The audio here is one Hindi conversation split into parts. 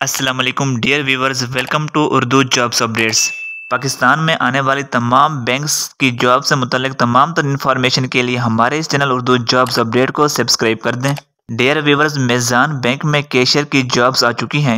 अस्सलाम वालेकुम dear viewers, welcome to Urdu jobs updates. Pakistan में आने वाली तमाम बैंक्स की जॉब से मुतल्लिक तमाम तर इन्फॉर्मेशन के लिए हमारे इस चैनल उर्दू जॉब्स अपडेट को सब्सक्राइब कर दें। डियर व्यूवर्स, मेज़ान बैंक में कैशियर की जॉब्स आ चुकी हैं।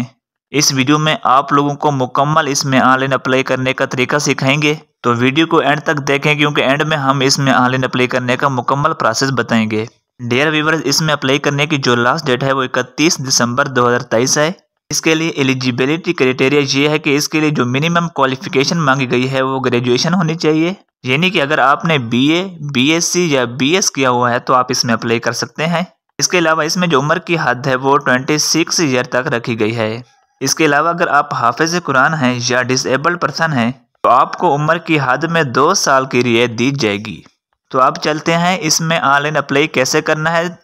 इस वीडियो में आप लोगों को मुकम्मल इसमें ऑनलाइन अप्लाई करने का तरीका सिखाएंगे, तो वीडियो को एंड तक देखें क्योंकि एंड में हम इसमें ऑनलाइन अप्लाई करने का मुकम्मल प्रोसेस बताएंगे। डियर व्यूवर्स, इसमें अप्लाई करने की जो लास्ट डेट है वो 31 दिसंबर 2023 है। इसके लिए एलिजिबिलिटी क्राइटेरिया ये है कि इसके लिए जो मिनिमम क्वालिफिकेशन मांगी गई है वो ग्रेजुएशन होनी चाहिए, यानी कि अगर आपने बीए, बीएससी या बीएस किया हुआ है तो आप इसमें अप्लाई कर सकते हैं। इसके अलावा इसमें जो उम्र की हद है वो 26 ईयर तक रखी गई है। इसके अलावा अगर आप हाफिज कुरान हैं या डिसेबल्ड पर्सन हैं तो आपको उम्र की हद में 2 साल की रियायत दी जाएगी। तो आप चलते हैं इसमें ऑनलाइन अप्लाई कैसे करना है।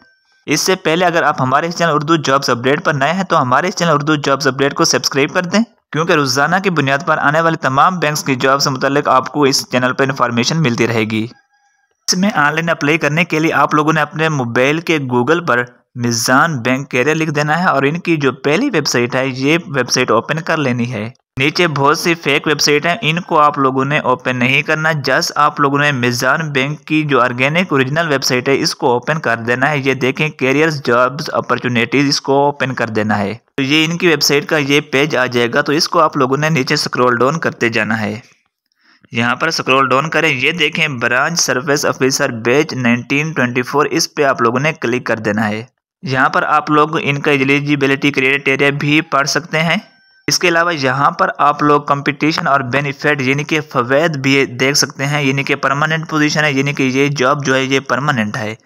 इससे पहले अगर आप हमारे इस चैनल उर्दू जॉब्स अपडेट पर नए हैं तो हमारे इस चैनल उर्दू जॉब्स अपडेट को सब्सक्राइब कर दें, क्योंकि रोजाना की बुनियाद पर आने वाली तमाम बैंक्स की जॉब से मुतल्लिक आपको इस चैनल पर इन्फॉर्मेशन मिलती रहेगी। इसमें ऑनलाइन अप्लाई करने के लिए आप लोगों ने अपने मोबाइल के गूगल पर मेज़ान बैंक कैरियर लिख देना है और इनकी जो पहली वेबसाइट है ये वेबसाइट ओपन कर लेनी है। नीचे बहुत सी फेक वेबसाइट हैं, इनको आप लोगों ने ओपन नहीं करना। जस्ट आप लोगों ने मेज़ान बैंक की जो ऑर्गेनिक ओरिजिनल वेबसाइट है इसको ओपन कर देना है। ये देखें, कैरियर्स जॉब्स अपॉर्चुनिटीज़, इसको ओपन कर देना है। तो ये इनकी वेबसाइट का ये पेज आ जाएगा। तो इसको आप लोगों ने नीचे स्क्रॉल डाउन करते जाना है। यहाँ पर स्क्रॉल डाउन करें, ये देखें ब्रांच सर्विस ऑफिसर बैच 1924, इस पे आप लोगों ने क्लिक कर देना है। यहाँ पर आप लोग इनका एलिजिबिलिटी क्राइटेरिया भी पढ़ सकते हैं। इसके अलावा यहाँ पर आप लोग कंपटीशन और बेनिफिट यानी कि फ़वाइद भी देख सकते हैं, यानी कि परमानेंट पोजीशन है, यानी कि ये जॉब जो है ये परमानेंट है।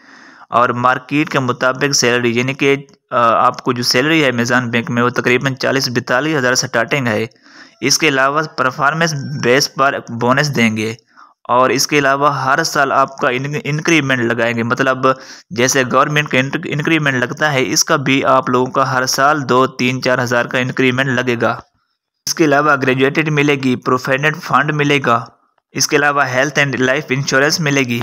और मार्केट के मुताबिक सैलरी, यानी कि आपको जो सैलरी है मेज़ान बैंक में वो तकरीबन 40-42 हज़ार स्टार्टिंग है। इसके अलावा परफॉर्मेंस बेस पर बोनस देंगे और इसके अलावा हर साल आपका इंक्रीमेंट लगाएंगे, मतलब जैसे गवर्नमेंट का इंक्रीमेंट लगता है इसका भी आप लोगों का हर साल 2-3-4 हज़ार का इंक्रीमेंट लगेगा। इसके अलावा ग्रेजुएटेड मिलेगी, प्रोविडेंट फंड मिलेगा, इसके अलावा हेल्थ एंड लाइफ इंश्योरेंस मिलेगी।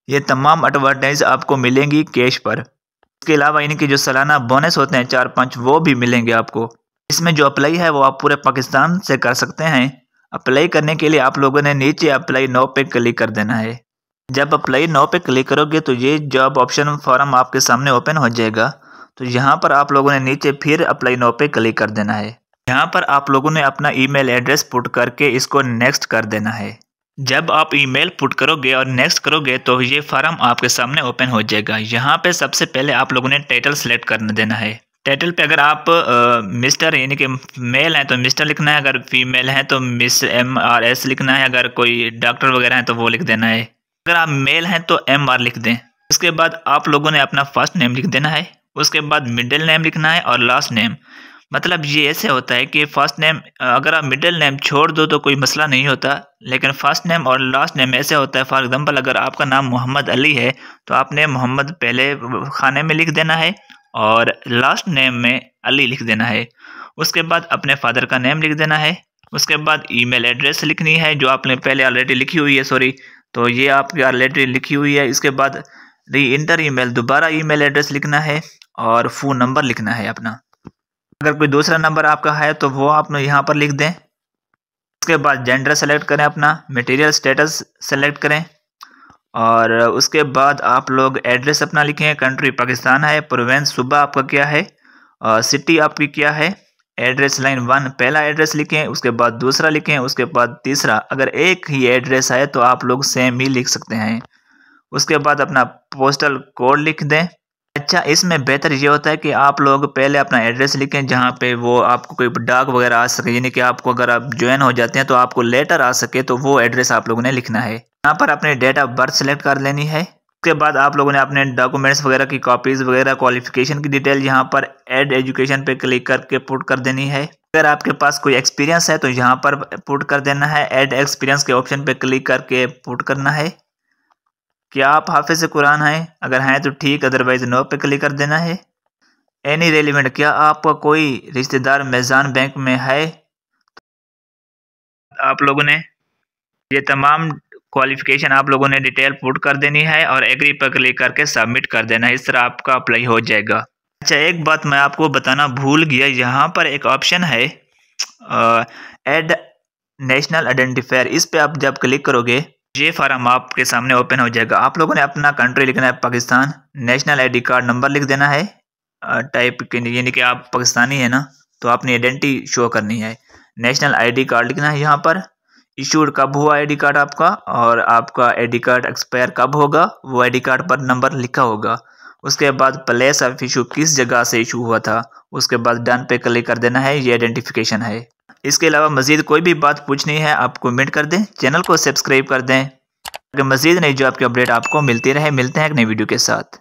ये तमाम एडवर्टाइज आपको मिलेंगी कैश पर। इसके अलावा इनकी जो सालाना बोनस होते हैं 4-5 वो भी मिलेंगे आपको। इसमें जो अप्लाई है वो आप पूरे पाकिस्तान से कर सकते हैं। अप्लाई करने के लिए आप लोगों ने नीचे अप्लाई नाउ पे क्लिक कर देना है। जब अप्लाई नाउ पे क्लिक करोगे तो ये जॉब ऑप्शन फॉर्म आपके सामने ओपन हो जाएगा। तो यहाँ पर आप लोगों ने नीचे फिर अप्लाई नाउ पे क्लिक कर देना है। यहाँ पर आप लोगों ने अपना ईमेल एड्रेस पुट करके इसको नेक्स्ट कर देना है। जब आप ईमेल पुट करोगे और नेक्स्ट करोगे तो ये फॉर्म आपके सामने ओपन हो जाएगा। यहाँ पे सबसे पहले आप लोगों ने टाइटल सेलेक्ट कर देना है। टाइटल पे अगर आप मिस्टर यानी कि मेल हैं तो मिस्टर लिखना है, अगर फीमेल हैं तो मिस MRS लिखना है, अगर कोई डॉक्टर वगैरह हैं तो वो लिख देना है। अगर आप मेल हैं तो MR लिख दें। उसके बाद आप लोगों ने अपना फर्स्ट नेम लिख देना है, उसके बाद मिडिल नेम लिखना है और लास्ट नेम। मतलब ये ऐसे होता है कि फर्स्ट नेम अगर आप मिडिल नेम छोड़ दो तो कोई मसला नहीं होता, लेकिन फर्स्ट नेम और लास्ट नेम ऐसे होता है। फॉर एग्जांपल अगर आपका नाम मोहम्मद अली है तो आपने मोहम्मद पहले खाने में लिख देना है और लास्ट नेम में अली लिख देना है। उसके बाद अपने फादर का नेम लिख देना है। उसके बाद ईमेल एड्रेस लिखनी है जो आपने पहले ऑलरेडी लिखी हुई है, तो ये आपकी ऑलरेडी लिखी हुई है। इसके बाद री इंटर ईमेल, दोबारा ईमेल एड्रेस लिखना है और फ़ोन नंबर लिखना है अपना। अगर कोई दूसरा नंबर आपका है तो वो आप यहाँ पर लिख दें। उसके बाद जेंडर सेलेक्ट करें, अपना मटेरियल स्टेटस सेलेक्ट करें और उसके बाद आप लोग एड्रेस अपना लिखें। कंट्री पाकिस्तान है, प्रोविंस सूबा आपका क्या है और सिटी आपकी क्या है। एड्रेस लाइन 1 पहला एड्रेस लिखें, उसके बाद दूसरा लिखें, उसके बाद तीसरा। अगर एक ही एड्रेस है तो आप लोग सेम ही लिख सकते हैं। उसके बाद अपना पोस्टल कोड लिख दें। अच्छा, इसमें बेहतर ये होता है कि आप लोग पहले अपना एड्रेस लिखें जहाँ पे वो आपको कोई डाक वगैरह आ सके, यानी कि आपको अगर आप ज्वाइन हो जाते हैं तो आपको लेटर आ सके, तो वो एड्रेस आप लोगों ने लिखना है। यहाँ पर अपने डेट ऑफ बर्थ सेलेक्ट कर लेनी है। उसके बाद आप लोगों ने अपने डॉक्यूमेंट्स वगैरह की कॉपीज़ वगैरह, क्वालिफिकेशन की डिटेल यहाँ पर ऐड एजुकेशन पे क्लिक करके पुट कर देनी है। अगर आपके पास कोई एक्सपीरियंस है तो यहाँ पर पुट कर देना है। ऐड एक्सपीरियंस के ऑप्शन पे क्लिक करके पुट करना है। क्या आप हाफिज कुरान हैं? अगर हैं तो ठीक, अदरवाइज नो पे क्लिक कर देना है। एनी रेलिवेंट, क्या आपका कोई रिश्तेदार मेज़ान बैंक में है? आप लोगों ने ये तमाम क्वालिफिकेशन आप लोगों ने डिटेल पुट कर देनी है और एग्री पर क्लिक करके सबमिट कर देना है। इस तरह आपका अप्लाई हो जाएगा। अच्छा, एक बात मैं आपको बताना भूल गया, यहाँ पर एक ऑप्शन है ऐड नेशनल आइडेंटिफायर। इस पे आप जब क्लिक करोगे ये फार्म आपके सामने ओपन हो जाएगा। आप लोगों ने अपना कंट्री लिखना है Pakistan, national ID card number लिख देना है टाइप के, यानी कि आप पाकिस्तानी है ना, तो अपनी आइडेंटिटी शो करनी है। नेशनल आईडी कार्ड लिखना है यहाँ पर, इशूड कब हुआ आईडी कार्ड आपका, और आपका आईडी कार्ड एक्सपायर कब होगा वो आईडी कार्ड पर नंबर लिखा होगा। उसके बाद प्लेस ऑफ इशू किस जगह से इशू हुआ था, उसके बाद डन पे क्लिक कर देना है। ये आइडेंटिफिकेशन है। इसके अलावा मजीद कोई भी बात पूछनी है आप कमेंट कर दें, चैनल को सब्सक्राइब कर दें, मजीद नई जॉब की अपडेट आपको मिलती रहे। मिलते हैं एक नई वीडियो के साथ।